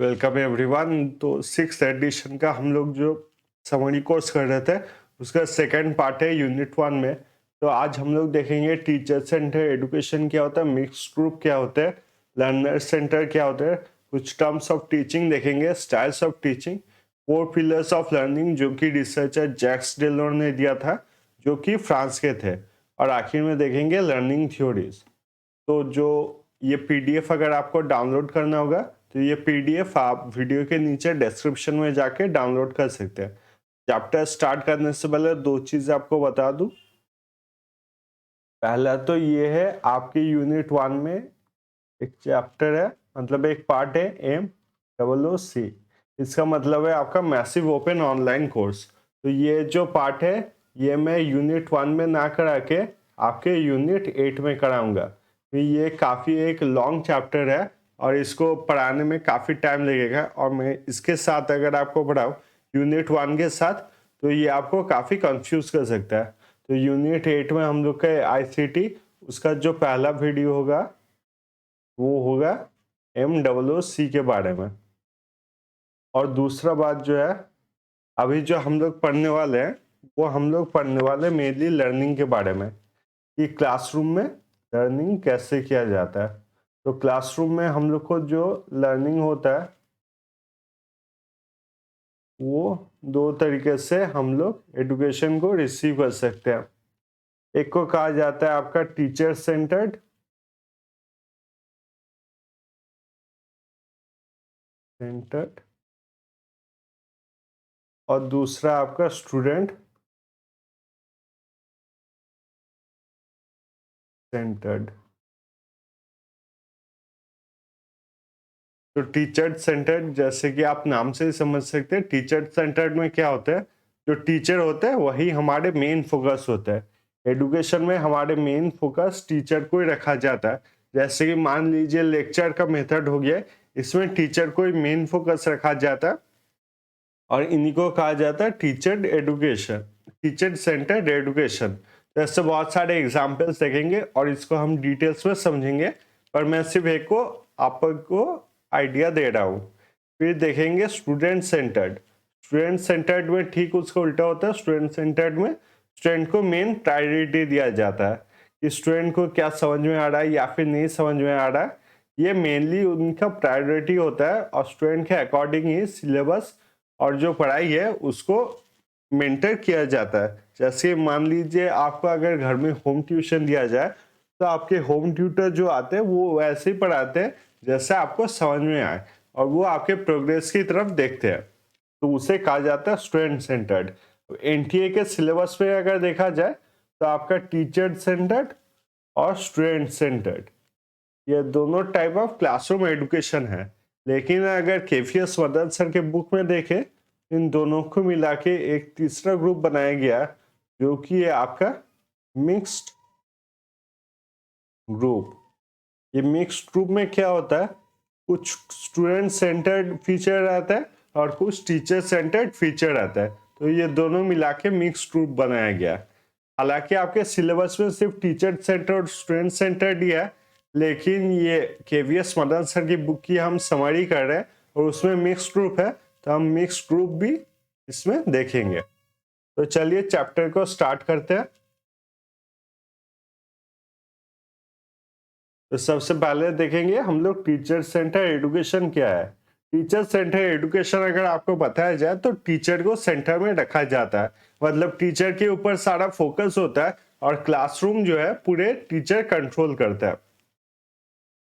Welcome everyone. तो six edition का हम लोग जो समरी कोर्स कर रहे थे उसका सेकंड पार्ट है यूनिट 1 में। तो आज हम लोग देखेंगे टीचर सेंटर एजुकेशन क्या होता है, मिक्स्ड ग्रुप क्या होता है, लर्नर सेंटर क्या होता है, कुछ टर्म्स ऑफ टीचिंग देखेंगे, styles of teaching, 4 pillars of learning जो कि रिसर्चर जैक्स डेलोर ने दिया था जो कि फ्रांस के थे, और आखिर में देखेंगे लर्निंग थ्योरीज। तो जो ये पीडीएफ अगर आपको डाउनलोड करना होगा तो ये पीडीएफ आप वीडियो के नीचे डिस्क्रिप्शन में जाके डाउनलोड कर सकते हैं। चैप्टर स्टार्ट करने से पहले दो चीज आपको बता दूं। पहला तो ये है आपके यूनिट 1 में एक चैप्टर है, मतलब एक पार्ट है MOOC। इसका मतलब है आपका मैसिव ओपन ऑनलाइन कोर्स। तो ये जो पार्ट है ये मैं यूनिट 1 में ना करा के आपके यूनिट 8 में कराऊंगा। तो ये काफ़ी एक लॉन्ग चैप्टर है और इसको पढ़ाने में काफ़ी टाइम लगेगा, और मैं इसके साथ अगर आपको पढ़ाऊँ यूनिट 1 के साथ तो ये आपको काफ़ी कंफ्यूज कर सकता है। तो यूनिट 8 में हम लोग का ICT उसका जो पहला वीडियो होगा वो होगा MOOC के बारे में। और दूसरा बात जो है, अभी जो हम लोग पढ़ने वाले हैं वो हम लोग पढ़ने वाले मेनली लर्निंग के बारे में, कि क्लासरूम में लर्निंग कैसे किया जाता है। तो क्लासरूम में हम लोग को जो लर्निंग होता है वो दो तरीके से हम लोग एजुकेशन को रिसीव कर सकते हैं। एक को कहा जाता है आपका टीचर सेंटर्ड और दूसरा आपका स्टूडेंट सेंटर्ड। तो टीचर सेंटर्ड जैसे कि आप नाम से ही समझ सकते हैं, टीचर सेंटर्ड में क्या होता है, जो टीचर होते हैं वही हमारे मेन फोकस होता है। एजुकेशन में हमारे मेन फोकस टीचर को ही रखा जाता है। जैसे कि मान लीजिए लेक्चर का मेथड हो गया, इसमें टीचर को ही मेन फोकस रखा जाता है और इन्हीं को कहा जाता है teacher education, teacher centred education. तो ऐसे बहुत सारे एग्जाम्पल्स देखेंगे और इसको हम डिटेल्स में समझेंगे, पर मैं सिर्फ एक को आपको आइडिया दे रहा हूँ। फिर देखेंगे स्टूडेंट सेंटर्ड। स्टूडेंट सेंटर्ड में ठीक उसका उल्टा होता है। स्टूडेंट सेंटर्ड में स्टूडेंट को मेन प्रायोरिटी दिया जाता है कि स्टूडेंट को क्या समझ में आ रहा है या फिर नहीं समझ में आ रहा है, ये मेनली उनका प्रायोरिटी होता है, और स्टूडेंट के अकॉर्डिंग ही सिलेबस और जो पढ़ाई है उसको मेंटर किया जाता है। जैसे मान लीजिए आपको अगर घर में होम ट्यूशन दिया जाए तो आपके होम ट्यूटर जो आते हैं वो वैसे ही पढ़ाते हैं जैसे आपको समझ में आए, और वो आपके प्रोग्रेस की तरफ देखते हैं। तो उसे कहा जाता है स्टूडेंट सेंटर्ड। NTA के सिलेबस में अगर देखा जाए तो आपका टीचर सेंटर्ड और स्टूडेंट सेंटर्ड ये दोनों टाइप ऑफ क्लासरूम एजुकेशन है। लेकिन अगर केफीएस मदन सर के बुक में देखें, इन दोनों को मिला के एक तीसरा ग्रुप बनाया गया जो कि है आपका मिक्स्ड ग्रुप। ये मिक्स्ड ग्रुप में क्या होता है, कुछ स्टूडेंट सेंटर्ड फीचर रहता है और कुछ टीचर सेंटर्ड फीचर रहता है। तो ये दोनों मिला के मिक्स्ड ग्रुप बनाया गया। हालांकि आपके सिलेबस में सिर्फ टीचर सेंटर और स्टूडेंट सेंटर्ड ही है, लेकिन ये केवीएस मदन सर की बुक की हम समरी कर रहे हैं और उसमें मिक्स्ड ग्रुप है, तो हम मिक्स्ड ग्रुप भी इसमें देखेंगे। तो चलिए चैप्टर को स्टार्ट करते हैं। तो सबसे पहले देखेंगे हम लोग टीचर सेंटर एजुकेशन क्या है। टीचर सेंटर एजुकेशन अगर आपको बताया जाए तो टीचर को सेंटर में रखा जाता है, मतलब टीचर के ऊपर सारा फोकस होता है और क्लासरूम जो है पूरे टीचर कंट्रोल करता है।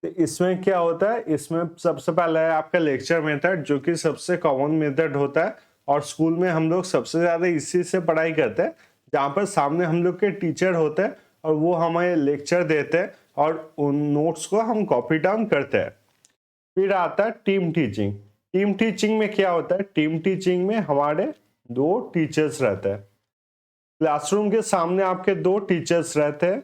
तो इसमें क्या होता है, इसमें सबसे पहला है आपका लेक्चर मेथड जो कि सबसे कॉमन मेथड होता है, और स्कूल में हम लोग सबसे ज्यादा इसी से पढ़ाई करते हैं, जहाँ पर सामने हम लोग के टीचर होते हैं और वो हमें लेक्चर देते हैं और उन नोट्स को हम कॉपी डाउन करते हैं। फिर आता है टीम टीचिंग। टीम टीचिंग में क्या होता है, टीम टीचिंग में हमारे दो टीचर्स रहते हैं। क्लासरूम के सामने आपके दो टीचर्स रहते हैं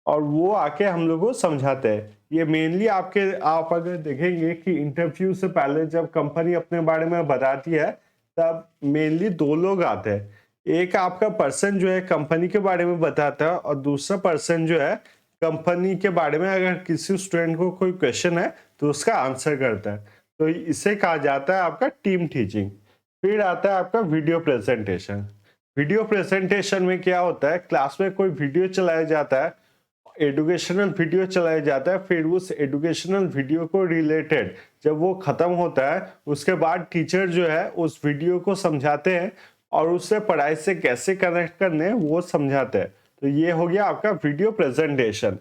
और वो आके हम लोग को समझाते हैं। ये मेनली आपके, आप अगर देखेंगे कि इंटरव्यू से पहले जब कंपनी अपने बारे में बताती है तब मेनली दो लोग आते हैं। एक आपका पर्सन जो है कंपनी के बारे में बताता है, और दूसरा पर्सन जो है कंपनी के बारे में अगर किसी स्टूडेंट को कोई क्वेश्चन है तो उसका आंसर करता है। तो इसे कहा जाता है आपका टीम टीचिंग। फिर आता है आपका वीडियो प्रेजेंटेशन। वीडियो प्रेजेंटेशन में क्या होता है, क्लास में कोई वीडियो चलाया जाता है, एजुकेशनल वीडियो चलाया जाता है, फिर उस एजुकेशनल वीडियो को रिलेटेड जब वो खत्म होता है उसके बाद टीचर जो है उस वीडियो को समझाते हैं और उससे पढ़ाई से कैसे कनेक्ट करने हैं वो समझाते हैं। तो ये हो गया आपका वीडियो प्रेजेंटेशन।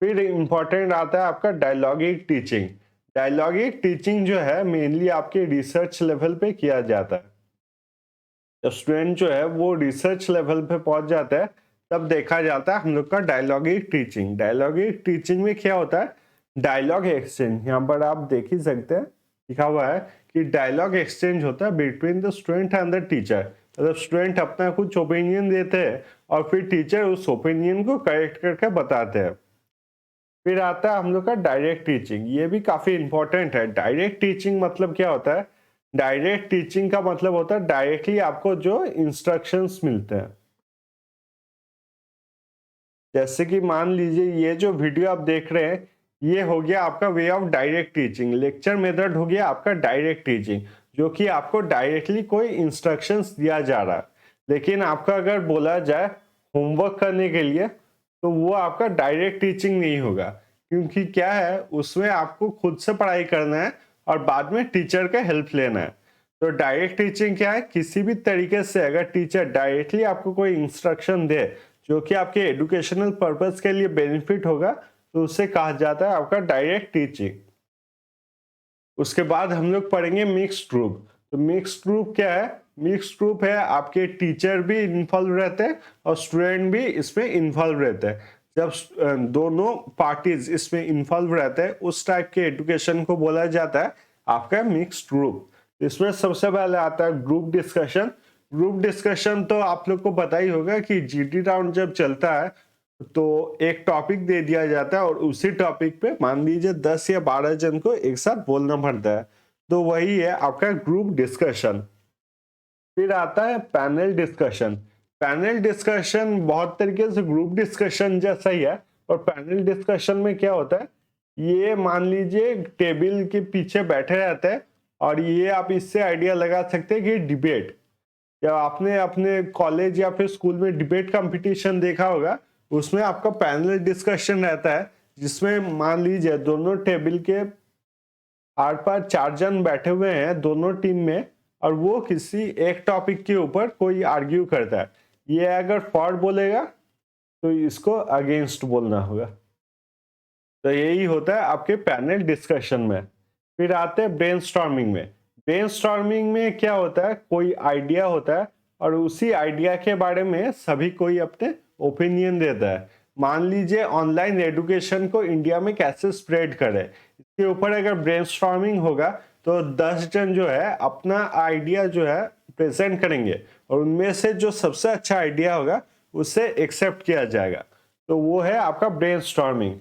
फिर इंपॉर्टेंट आता है आपका डायलॉगिक टीचिंग। डायलॉगिक टीचिंग जो है मेनली आपके रिसर्च लेवल पे किया जाता है। जब स्टूडेंट जो है वो रिसर्च लेवल पे पहुंच जाता है तब देखा जाता है हम लोग का डायलॉगिक टीचिंग। डायलॉगिक टीचिंग में क्या होता है, डायलॉग एक्सचेंज। यहाँ पर आप देख ही सकते हैं लिखा हुआ है कि डायलॉग एक्सचेंज होता है between the student and the teacher. मतलब स्टूडेंट अपना कुछ ओपिनियन देते हैं और फिर टीचर उस ओपिनियन को करेक्ट करके बताते हैं। फिर आता है हम लोग का डायरेक्ट टीचिंग। ये भी काफी इंपॉर्टेंट है। डायरेक्ट टीचिंग मतलब क्या होता है, डायरेक्ट टीचिंग का मतलब होता है डायरेक्टली आपको जो इंस्ट्रक्शंस मिलते हैं। जैसे कि मान लीजिए ये जो वीडियो आप देख रहे हैं ये हो गया आपका way of direct teaching. Lecture method हो गया आपका डायरेक्ट टीचिंग, जो कि आपको डायरेक्टली कोई इंस्ट्रक्शंस दिया जा रहा है। लेकिन आपका अगर बोला जाए होमवर्क करने के लिए तो वो आपका डायरेक्ट टीचिंग नहीं होगा, क्योंकि क्या है उसमें आपको खुद से पढ़ाई करना है और बाद में टीचर का हेल्प लेना है। तो डायरेक्ट टीचिंग क्या है, किसी भी तरीके से अगर टीचर डायरेक्टली आपको कोई इंस्ट्रक्शन दे जो कि आपके एजुकेशनल पर्पस के लिए बेनिफिट होगा तो उसे कहा जाता है आपका डायरेक्ट टीचिंग। उसके बाद हम लोग पढ़ेंगे मिक्स्ड ग्रुप। तो मिक्स्ड ग्रुप क्या है, मिक्स्ड ग्रुप है आपके टीचर भी इन्वॉल्व रहते हैं और स्टूडेंट भी इसमें इन्वॉल्व रहते हैं। जब दोनों पार्टीज इसमें इन्वॉल्व रहते हैं उस टाइप के एजुकेशन को बोला जाता है आपका मिक्स्ड ग्रुप। इसमें सबसे पहले आता है ग्रुप डिस्कशन। ग्रुप डिस्कशन तो आप लोग को पता ही होगा कि जीडी राउंड जब चलता है तो एक टॉपिक दे दिया जाता है और उसी टॉपिक पे मान लीजिए 10 या 12 जन को एक साथ बोलना पड़ता है, तो वही है आपका ग्रुप डिस्कशन। फिर आता है पैनल डिस्कशन। पैनल डिस्कशन बहुत तरीके से ग्रुप डिस्कशन जैसा ही है। और पैनल डिस्कशन में क्या होता है, ये मान लीजिए टेबल के पीछे बैठे रहते हैं और ये आप इससे आइडिया लगा सकते हैं कि डिबेट, या आपने अपने कॉलेज या फिर स्कूल में डिबेट कंपटीशन देखा होगा, उसमें आपका पैनल डिस्कशन रहता है जिसमें मान लीजिए दोनों टेबल के आर पार 4 जन बैठे हुए हैं दोनों टीम में और वो किसी एक टॉपिक के ऊपर कोई आर्ग्यू करता है। ये अगर फॉर बोलेगा तो इसको अगेंस्ट बोलना होगा। तो यही होता है आपके पैनल डिस्कशन में। फिर आते हैं ब्रेनस्टॉर्मिंग में। ब्रेनस्टॉर्मिंग में क्या होता है, कोई आइडिया होता है और उसी आइडिया के बारे में सभी कोई अपने ओपिनियन देता है। मान लीजिए ऑनलाइन एजुकेशन को इंडिया में कैसे स्प्रेड करें, इसके ऊपर अगर ब्रेनस्टॉर्मिंग होगा तो 10 जन जो है अपना आइडिया जो है प्रेजेंट करेंगे और उनमें से जो सबसे अच्छा आइडिया होगा उसे एक्सेप्ट किया जाएगा। तो वो है आपका ब्रेनस्टॉर्मिंग।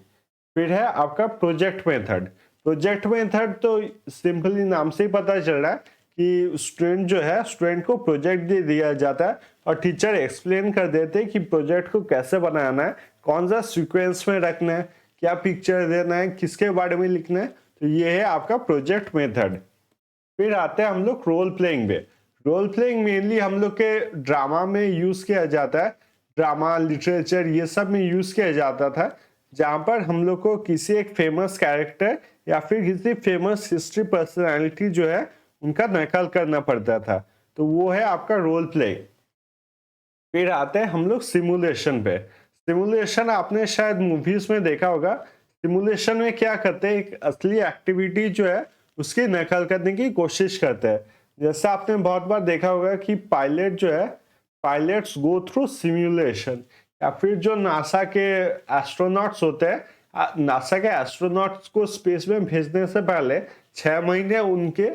फिर है आपका प्रोजेक्ट मेथड। प्रोजेक्ट मेथड तो सिंपली नाम से ही पता चल रहा है कि स्टूडेंट जो है स्टूडेंट को प्रोजेक्ट दे दिया जाता है और टीचर एक्सप्लेन कर देते हैं कि प्रोजेक्ट को कैसे बनाना है, कौन सा सीक्वेंस में रखना है, क्या पिक्चर देना है, किसके बारे में लिखना है। तो ये है आपका प्रोजेक्ट मेथड। फिर आते हैं हम लोग रोल प्लेइंग में। रोल प्लेइंग मेनली हम लोग के ड्रामा में यूज किया जाता है। ड्रामा, लिटरेचर ये सब में यूज किया जाता था, जहां पर हम लोग को किसी एक फेमस कैरेक्टर या फिर किसी फेमस हिस्ट्री पर्सनालिटी जो है उनका नकल करना पड़ता था। तो वो है आपका रोल प्ले। फिर आते हैं हम लोग सिमुलेशन पे। सिमुलेशन आपने शायद मूवीज में देखा होगा। सिमुलेशन में क्या करते हैं, एक असली एक्टिविटी जो है उसकी नकल करने की कोशिश करते हैं। जैसा आपने बहुत बार देखा होगा कि पायलट जो है, पायलट्स गो थ्रू सिमुलेशन। या फिर जो नासा के एस्ट्रोनॉट्स होते हैं, नासा के एस्ट्रोनॉट्स को स्पेस में भेजने से पहले 6 महीने उनके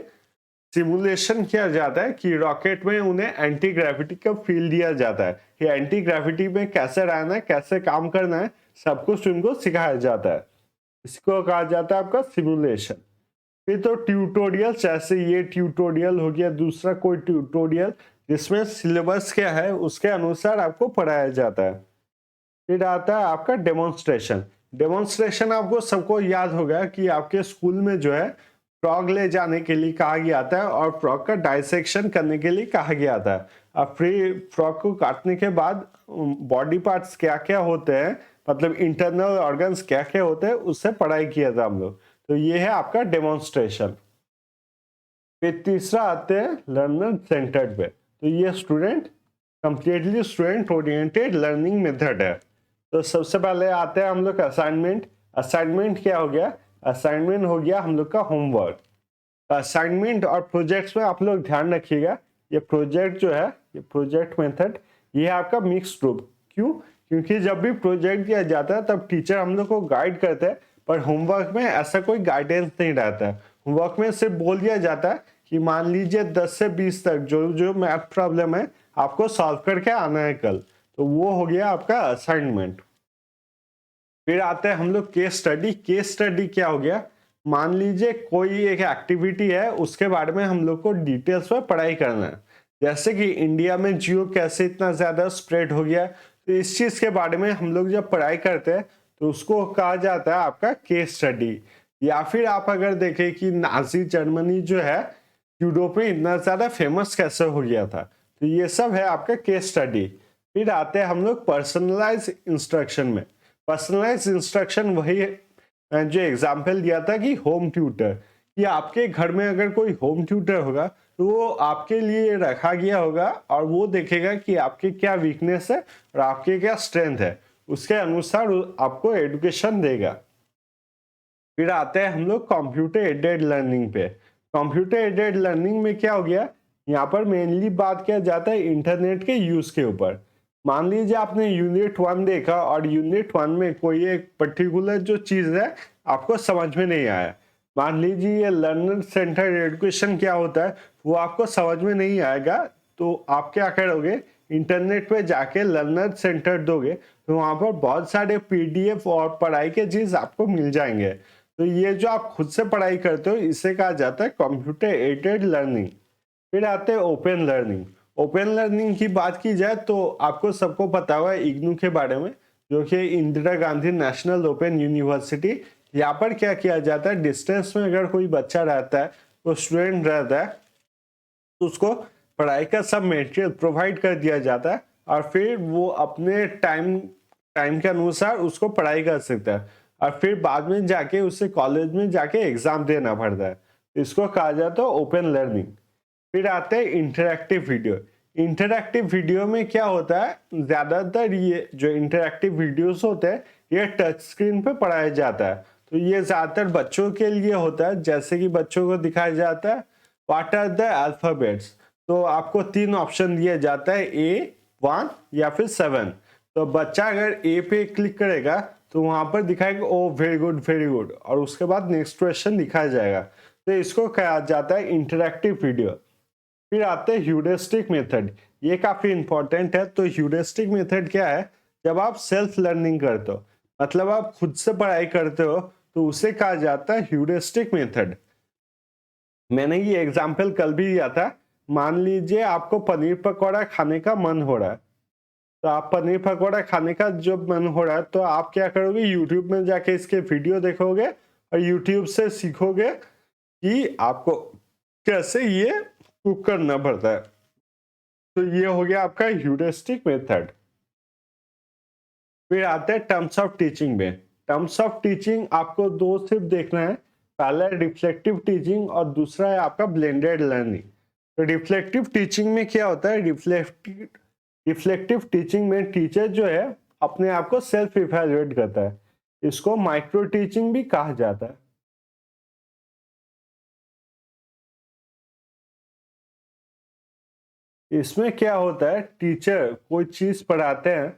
सिमुलेशन किया जाता है कि रॉकेट में उन्हें एंटी ग्रेविटी का फील दिया जाता है कि एंटी ग्रेविटी में कैसे रहना है, कैसे काम करना है, सब कुछ उनको सिखाया जाता है। इसको कहा जाता है आपका सिमुलेशन। फिर तो ट्यूटोरियल, जैसे ये ट्यूटोरियल हो गया, दूसरा कोई ट्यूटोरियल जिसमें सिलेबस क्या है उसके अनुसार आपको पढ़ाया जाता है। फिर आता है आपका डेमोन्स्ट्रेशन। डेमोन्स्ट्रेशन आपको सबको याद होगा कि आपके स्कूल में जो है फ्रॉग ले जाने के लिए कहा गया था और फ्रॉग का डाइसेक्शन करने के लिए कहा गया था। अब फिर फ्रॉग को काटने के बाद बॉडी पार्ट्स क्या क्या होते हैं, मतलब इंटरनल ऑर्गन्स क्या क्या होते हैं, उससे पढ़ाई किया था हम लोग। तो ये है आपका डेमोन्स्ट्रेशन। फिर तीसरा आते हैं लर्नर सेंटर्ड पे। तो ये student completely student oriented learning method है। तो सबसे पहले आते हैं हम लोग असाइनमेंट। असाइनमेंट क्या हो गया? असाइनमेंट हो गया हम लोग का होमवर्क। असाइनमेंट और प्रोजेक्ट्स में आप लोग ध्यान रखिएगा, ये प्रोजेक्ट जो है, ये प्रोजेक्ट मेथड, ये है आपका मिक्स ग्रुप। क्यों? क्योंकि जब भी प्रोजेक्ट दिया जाता है तब टीचर हम लोग को गाइड करते हैं, पर होमवर्क में ऐसा कोई गाइडेंस नहीं रहता है। होमवर्क में सिर्फ बोल दिया जाता है कि मान लीजिए 10 से 20 तक जो जो मैथ प्रॉब्लम है आपको सॉल्व करके आना है कल। तो वो हो गया आपका असाइनमेंट। फिर आते हैं हम लोग केस स्टडी। केस स्टडी क्या हो गया? मान लीजिए कोई एक एक्टिविटी है, उसके बारे में हम लोग को डिटेल्स में पढ़ाई करना है। जैसे कि इंडिया में जियो कैसे इतना ज्यादा स्प्रेड हो गया, तो इस चीज के बारे में हम लोग जब पढ़ाई करते हैं तो उसको कहा जाता है आपका केस स्टडी। या फिर आप अगर देखें कि नाजी जर्मनी जो है यूरोप में इतना ज्यादा फेमस कैसे हो गया था, तो ये सब है आपका केस स्टडी। फिर आते हैं हम लोग पर्सनलाइज इंस्ट्रक्शन में। पर्सनलाइज इंस्ट्रक्शन वही है जो एग्जाम्पल दिया था कि होम ट्यूटर, कि आपके घर में अगर कोई होम ट्यूटर होगा तो वो आपके लिए रखा गया होगा और वो देखेगा कि आपके क्या वीकनेस है और आपके क्या स्ट्रेंथ है, उसके अनुसार आपको एजुकेशन देगा। फिर आते हैं हम लोग कंप्यूटर एडेड लर्निंग पे। कंप्यूटर एडेड लर्निंग में क्या हो गया? यहाँ पर मेनली बात किया जाता है इंटरनेट के यूज के ऊपर। मान लीजिए आपने यूनिट 1 देखा और यूनिट 1 में कोई एक पर्टिकुलर जो चीज है आपको समझ में नहीं आया। मान लीजिए ये लर्नर सेंटर्ड एजुकेशन क्या होता है वो आपको समझ में नहीं आएगा, तो आप क्या करोगे? इंटरनेट पे जाके लर्नर सेंटर दोगे तो वहां पर बहुत सारे पीडीएफ और पढ़ाई के चीज आपको मिल जाएंगे। तो ये जो आप खुद से पढ़ाई करते हो इसे कहा जाता है कंप्यूटर एडेड लर्निंग। फिर आते हैं ओपन लर्निंग। ओपन लर्निंग की बात की जाए तो आपको सबको पता हुआ है इग्नू के बारे में, जो कि Indira Gandhi national open university. यहाँ पर क्या किया जाता है, डिस्टेंस में अगर कोई बच्चा रहता है, वो स्टूडेंट रहता है, तो उसको पढ़ाई का सब मटेरियल प्रोवाइड कर दिया जाता है और फिर वो अपने टाइम टाइम के अनुसार उसको पढ़ाई कर सकता है और फिर बाद में जाके उसे कॉलेज में जाके एग्जाम देना पड़ता है। इसको कहा जाता है ओपन लर्निंग। फिर आते हैं इंटरैक्टिव वीडियो। इंटरैक्टिव वीडियो में क्या होता है, ज्यादातर ये जो इंटरैक्टिव वीडियोस होते हैं ये टच स्क्रीन पे पढ़ाया जाता है। तो ये ज्यादातर बच्चों के लिए होता है, जैसे कि बच्चों को दिखाया जाता है व्हाट आर द अल्फाबेट्स। तो आपको 3 ऑप्शन दिया जाता है, ए, 1 या फिर 7। तो बच्चा अगर ए पे क्लिक करेगा तो वहां पर दिखाएगा ओ वेरी गुड, और उसके बाद नेक्स्ट क्वेश्चन दिखाया जाएगा। तो इसको कहा जाता है इंटरैक्टिव वीडियो। फिर आते हैं ह्यूरिस्टिक मेथड। ये काफी इंपॉर्टेंट है। तो ह्यूरिस्टिक मेथड क्या है? जब आप सेल्फ लर्निंग करते हो, मतलब आप खुद से पढ़ाई करते हो, तो उसे कहा जाता है ह्यूरिस्टिक मेथड। मैंने ये एग्जाम्पल कल भी दिया था। मान लीजिए आपको पनीर पकौड़ा खाने का मन हो रहा है, तो आप पनीर पकौड़ा खाने का जब मन हो रहा है तो आप क्या करोगे? यूट्यूब में जाके इसके वीडियो देखोगे और यूट्यूब से सीखोगे कि आपको कैसे ये कुक करना पड़ता है। तो ये हो गया आपका ह्यूरिस्टिक मेथड। फिर आते हैं टर्म्स ऑफ टीचिंग में। टर्म्स ऑफ टीचिंग आपको 2 सिर्फ देखना है, पहला है रिफ्लेक्टिव टीचिंग और दूसरा है आपका ब्लेंडेड लर्निंग। तो रिफ्लेक्टिव टीचिंग में क्या होता है? रिफ्लेक्टिव टीचिंग में टीचर जो है अपने आप को सेल्फ इवैल्यूएट करता है। इसको माइक्रो टीचिंग भी कहा जाता है। इसमें क्या होता है, टीचर कोई चीज पढ़ाते हैं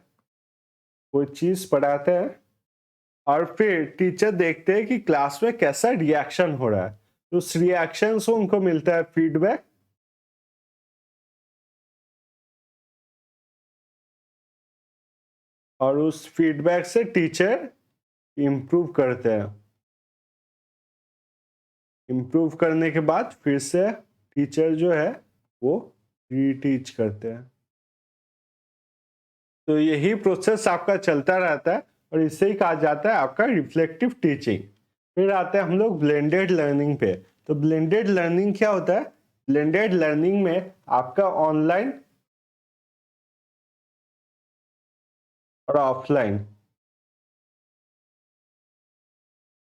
और फिर टीचर देखते हैं कि क्लास में कैसा रिएक्शन हो रहा है, तो उस रिएक्शन से उनको मिलता है फीडबैक। और उस फीडबैक से टीचर इम्प्रूव करते हैं। इम्प्रूव करने के बाद फिर से टीचर जो है वो रीटीच करते हैं। तो यही प्रोसेस आपका चलता रहता है और इसे ही कहा जाता है आपका रिफ्लेक्टिव टीचिंग। फिर आते हैं हम लोग ब्लेंडेड लर्निंग पे। तो ब्लेंडेड लर्निंग क्या होता है? ब्लेंडेड लर्निंग में आपका ऑनलाइन और ऑफलाइन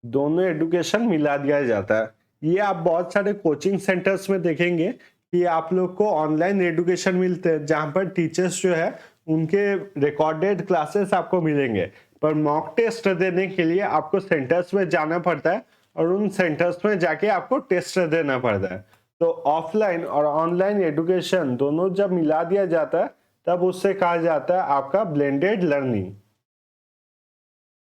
दोनों एजुकेशन मिला दिया जाता है। ये आप बहुत सारे कोचिंग सेंटर्स में देखेंगे कि आप लोग को ऑनलाइन एजुकेशन मिलते हैं, जहां पर टीचर्स जो है उनके रिकॉर्डेड क्लासेस आपको मिलेंगे, पर मॉक टेस्ट देने के लिए आपको सेंटर्स में जाना पड़ता है और उन सेंटर्स में जाके आपको टेस्ट देना पड़ता है। तो ऑफलाइन और ऑनलाइन एजुकेशन दोनों जब मिला दिया जाता है तब उससे कहा जाता है आपका ब्लेंडेड लर्निंग।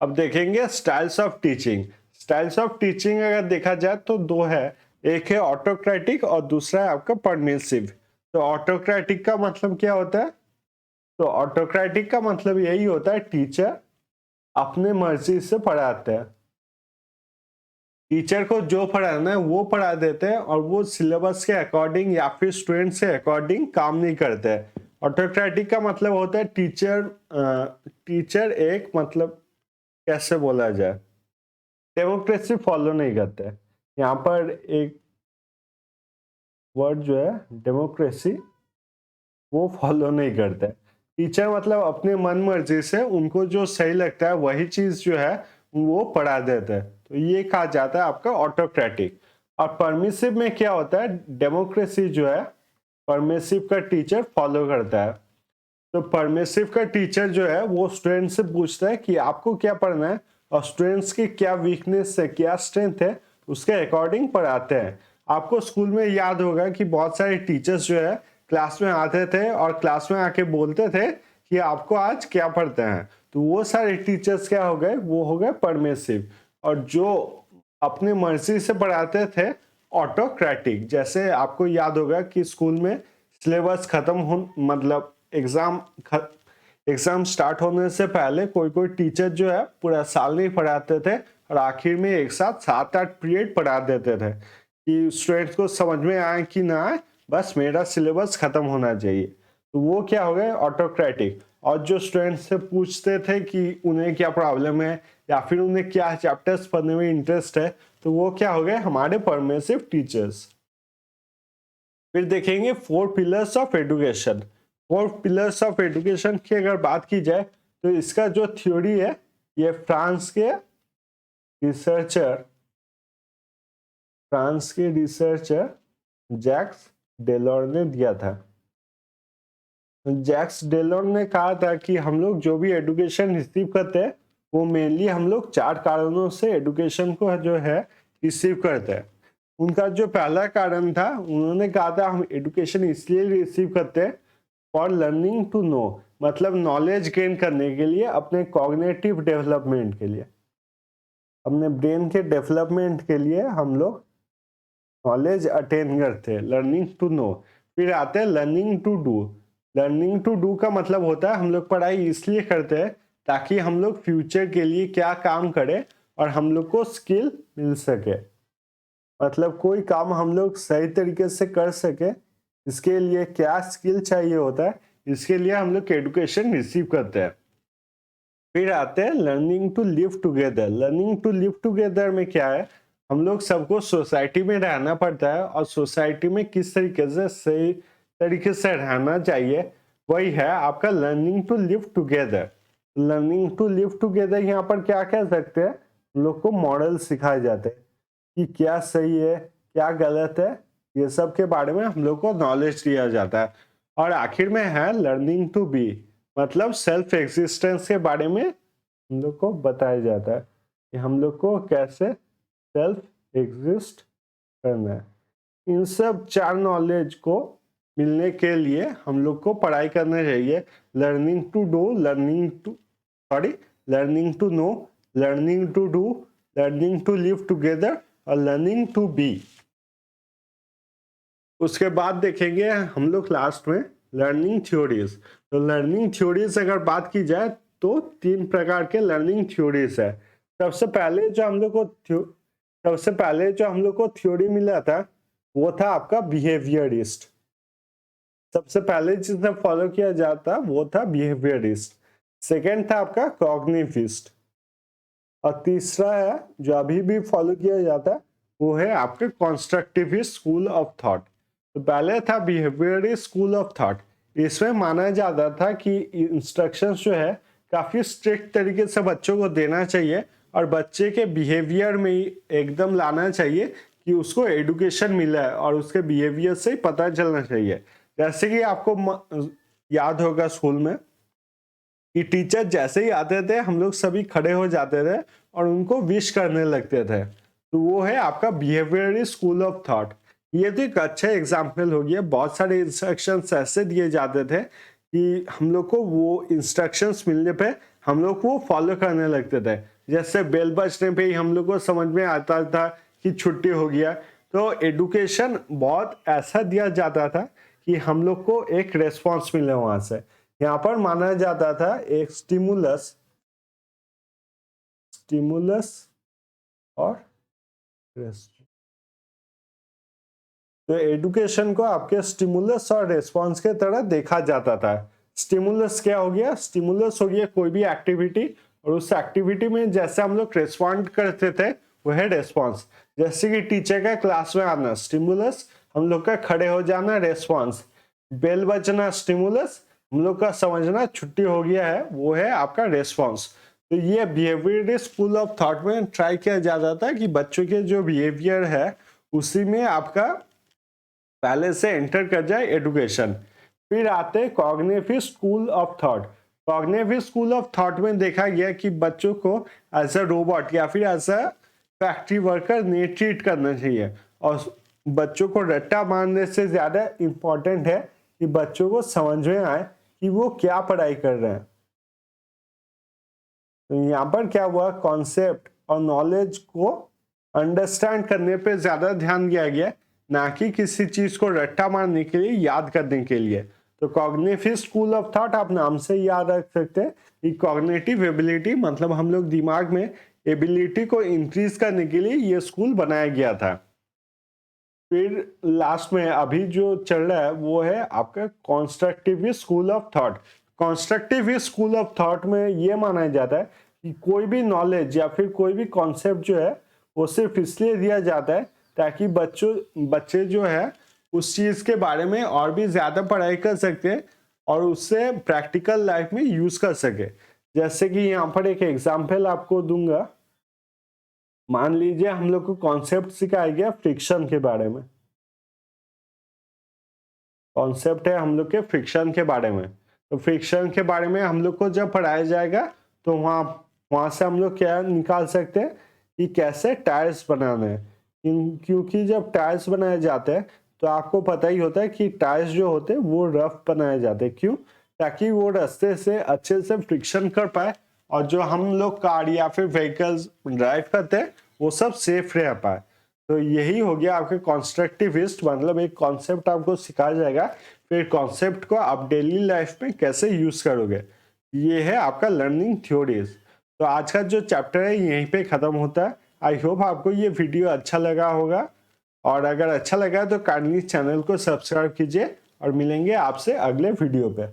अब देखेंगे styles of teaching. Styles of teaching अगर देखा जाए तो दो है, एक है ऑटोक्रेटिक और दूसरा है आपका परमिसिव। तो ऑटोक्रेटिक का मतलब क्या होता है? तो ऑटोक्रेटिक का मतलब यही होता है टीचर अपने मर्जी से पढ़ाते हैं, टीचर को जो पढ़ाना है वो पढ़ा देते हैं और वो सिलेबस के अकॉर्डिंग या फिर स्टूडेंट से अकॉर्डिंग काम नहीं करते हैं। ऑटोक्रेटिक का मतलब होता है टीचर एक मतलब कैसे बोला जाए, डेमोक्रेसी फॉलो नहीं करते। यहाँ पर एक वर्ड जो है डेमोक्रेसी, वो फॉलो नहीं करते। टीचर मतलब अपने मन मर्जी से उनको जो सही लगता है वही चीज जो है वो पढ़ा देते हैं। तो ये कहा जाता है आपका ऑटोक्रेटिक। और परमिसिव में क्या होता है? डेमोक्रेसी जो है परमिसिव का टीचर फॉलो करता है। तो परमिसिव का टीचर जो है वो स्टूडेंट से पूछता है कि आपको क्या पढ़ना है और स्टूडेंट्स की क्या वीकनेस है, क्या स्ट्रेंथ है, उसके अकॉर्डिंग पढ़ाते हैं। आपको स्कूल में याद होगा कि बहुत सारे टीचर्स जो है क्लास में आते थे और क्लास में आके बोलते थे कि आपको आज क्या पढ़ते हैं। तो वो सारे टीचर्स क्या हो गए? वो हो गए परमिसिव। और जो अपने मर्जी से पढ़ाते थे ऑटोक्रेटिक। जैसे आपको याद होगा कि स्कूल में सिलेबस खत्म हो मतलब एग्जाम स्टार्ट होने से पहले कोई कोई टीचर जो है पूरा साल नहीं पढ़ाते थे और आखिर में एक साथ 7-8 पीरियड पढ़ा देते थे कि स्टूडेंट्स को समझ में आए कि ना आए, बस मेरा सिलेबस खत्म होना चाहिए। तो वो क्या हो गए? ऑटोक्रेटिक। और जो स्टूडेंट्स से पूछते थे कि उन्हें क्या प्रॉब्लम है या फिर उन्हें क्या चैप्टर्स पढ़ने में इंटरेस्ट है, तो वो क्या हो गए? हमारे परमिसिव टीचर्स। फिर देखेंगे 4 pillars of education. 4 pillars of education की अगर बात की जाए तो इसका जो थ्योरी है ये फ्रांस के रिसर्चर जैक्स डेलोर ने दिया था। जैक्स डेलोर ने कहा था कि हम लोग जो भी एजुकेशन रिसीव करते हैं वो मेनली हम लोग 4 कारणों से एजुकेशन को जो है रिसीव करते हैं। उनका जो पहला कारण था, उन्होंने कहा था हम एजुकेशन इसलिए रिसीव करते हैं फॉर लर्निंग टू नो, मतलब नॉलेज गेन करने के लिए, अपने कॉग्निटिव डेवलपमेंट के लिए, अपने ब्रेन के डेवलपमेंट के लिए हम लोग नॉलेज अटेन करते हैं, लर्निंग टू नो। फिर आते हैं learning to do. Learning to do का मतलब होता है हम लोग पढ़ाई इसलिए करते हैं ताकि हम लोग फ्यूचर के लिए क्या काम करें और हम लोग को स्किल मिल सके, मतलब कोई काम हम लोग सही तरीके से कर सके, इसके लिए क्या स्किल चाहिए होता है, इसके लिए हम लोग एजुकेशन रिसीव करते हैं। फिर आते हैं learning to live together. Learning to live together में क्या है? हम लोग सबको सोसाइटी में रहना पड़ता है और सोसाइटी में किस तरीके से सही तरीके से रहना चाहिए, वही है आपका learning to live together. Learning to live together यहाँ पर क्या कह सकते हैं? हम लोग को मॉडल सिखाए जाते हैं कि क्या सही है क्या गलत है, ये सब के बारे में हम लोग को नॉलेज दिया जाता है। और आखिर में है लर्निंग टू बी, मतलब सेल्फ एग्जिस्टेंस के बारे में हम लोग को बताया जाता है कि हम लोग को कैसे सेल्फ एग्जिस्ट करना है। इन सब 4 नॉलेज को मिलने के लिए हम लोग को पढ़ाई करना चाहिए। Learning to do, learning to know, learning to do, learning to live together और लर्निंग टू बी। उसके बाद देखेंगे हम लोग लास्ट में लर्निंग थ्योरीज। तो लर्निंग थ्योरीज अगर बात की जाए तो 3 प्रकार के लर्निंग थ्योरीज है। सबसे पहले जो हम लोग को थ्योरी मिला था वो था आपका बिहेवियरिस्ट। सबसे पहले जिसे फॉलो किया जाता वो था बिहेवियरिस्ट। सेकेंड था आपका कॉग्निटिविस्ट और तीसरा है जो अभी भी फॉलो किया जाता है वो है आपके कॉन्स्ट्रक्टिविस्ट स्कूल ऑफ थॉट। तो पहले था बिहेवियरिस्ट स्कूल ऑफ थॉट। इसमें माना जाता था कि इंस्ट्रक्शंस जो है काफी स्ट्रिक्ट तरीके से बच्चों को देना चाहिए और बच्चे के बिहेवियर में ही एकदम लाना चाहिए कि उसको एडुकेशन मिला है और उसके बिहेवियर से ही पता चलना चाहिए। जैसे कि आपको याद होगा स्कूल में कि टीचर जैसे ही आते थे हम लोग सभी खड़े हो जाते थे और उनको विश करने लगते थे। तो वो है आपका बिहेवियरिस्ट स्कूल ऑफ थॉट। ये तो एक अच्छा एग्जाम्पल हो गया। बहुत सारे इंस्ट्रक्शंस ऐसे दिए जाते थे कि हम लोग को वो इंस्ट्रक्शंस मिलने पे हम लोग को फॉलो करने लगते थे। जैसे बेल बजने पे ही हम लोग को समझ में आता था कि छुट्टी हो गया। तो एडुकेशन बहुत ऐसा दिया जाता था कि हम लोग को एक रेस्पॉन्स मिले वहां से। यहाँ पर माना जाता था एक स्टिमुलस और तो एडुकेशन को आपके स्टिमुलस और रेस्पॉन्स के तरह देखा जाता था। स्टिमुलस क्या हो गया? स्टिमुलस हो गया कोई भी एक्टिविटी और उस एक्टिविटी में जैसे हम लोग रेस्पॉन्ड करते थे वो है रेस्पॉन्स। जैसे कि टीचर का क्लास में आना स्टिमुलस, हम लोग का खड़े हो जाना रेस्पॉन्स, बेल बजना स्टिमुलस, हम लोग का समझना छुट्टी हो गया है वो है आपका रेस्पॉन्स। तो ये बिहेवियरिस्ट स्कूल ऑफ थॉट में ट्राई किया जाता था कि बच्चों के जो बिहेवियर है उसी में आपका पहले से एंटर कर जाए एडुकेशन। फिर आते cognitive school of thought. Cognitive school of thought में देखा गया कि बच्चों को एज अ रोबोट या फिर एज अ फैक्ट्री वर्कर नहीं ट्रीट करना चाहिए और बच्चों को रट्टा मारने से ज्यादा इंपॉर्टेंट है कि बच्चों को समझ में आए कि वो क्या पढ़ाई कर रहे हैं। तो यहाँ पर क्या हुआ, कॉन्सेप्ट और नॉलेज को अंडरस्टैंड करने पे ज्यादा ध्यान दिया गया, ना कि किसी चीज को रट्टा मारने के लिए, याद करने के लिए। तो कॉग्निटिव स्कूल ऑफ थॉट आप नाम से याद रख सकते हैं कि कॉग्निटिव एबिलिटी मतलब हम लोग दिमाग में एबिलिटी को इंक्रीज करने के लिए ये स्कूल बनाया गया था। फिर लास्ट में अभी जो चल रहा है वो है आपका constructive school of thought. Constructive school of thought में ये माना जाता है कि कोई भी नॉलेज या फिर कोई भी कॉन्सेप्ट जो है वो सिर्फ इसलिए दिया जाता है ताकि बच्चे जो है उस चीज के बारे में और भी ज्यादा पढ़ाई कर सकते और उससे प्रैक्टिकल लाइफ में यूज कर सके। जैसे कि यहाँ पर एक एग्जाम्पल आपको दूंगा। मान लीजिए हम लोग को कॉन्सेप्ट सिखाया गया फ्रिक्शन के बारे में। कॉन्सेप्ट है हम लोग के फ्रिक्शन के बारे में। तो फ्रिक्शन के बारे में हम लोग को जब पढ़ाया जाएगा तो वहां से हम लोग क्या निकाल सकते हैं कि कैसे टायर्स बनाने हैं। क्योंकि जब टायर्स बनाए जाते हैं तो आपको पता ही होता है कि टायर्स जो होते हैं वो रफ बनाए जाते हैं। क्यों? ताकि वो रास्ते से अच्छे से फ्रिक्शन कर पाए और जो हम लोग कार या फिर व्हीकल्स ड्राइव करते हैं वो सब सेफ रह पाए। तो यही हो गया आपके कॉन्स्ट्रक्टिविस्ट, मतलब एक कॉन्सेप्ट आपको सिखाया जाएगा, फिर कॉन्सेप्ट को आप डेली लाइफ में कैसे यूज करोगे। ये है आपका लर्निंग थ्योरीज। तो आज का जो चैप्टर है यहीं पे खत्म होता है। आई होप आपको ये वीडियो अच्छा लगा होगा और अगर अच्छा लगा तो काइंडली चैनल को सब्सक्राइब कीजिए और मिलेंगे आपसे अगले वीडियो पे।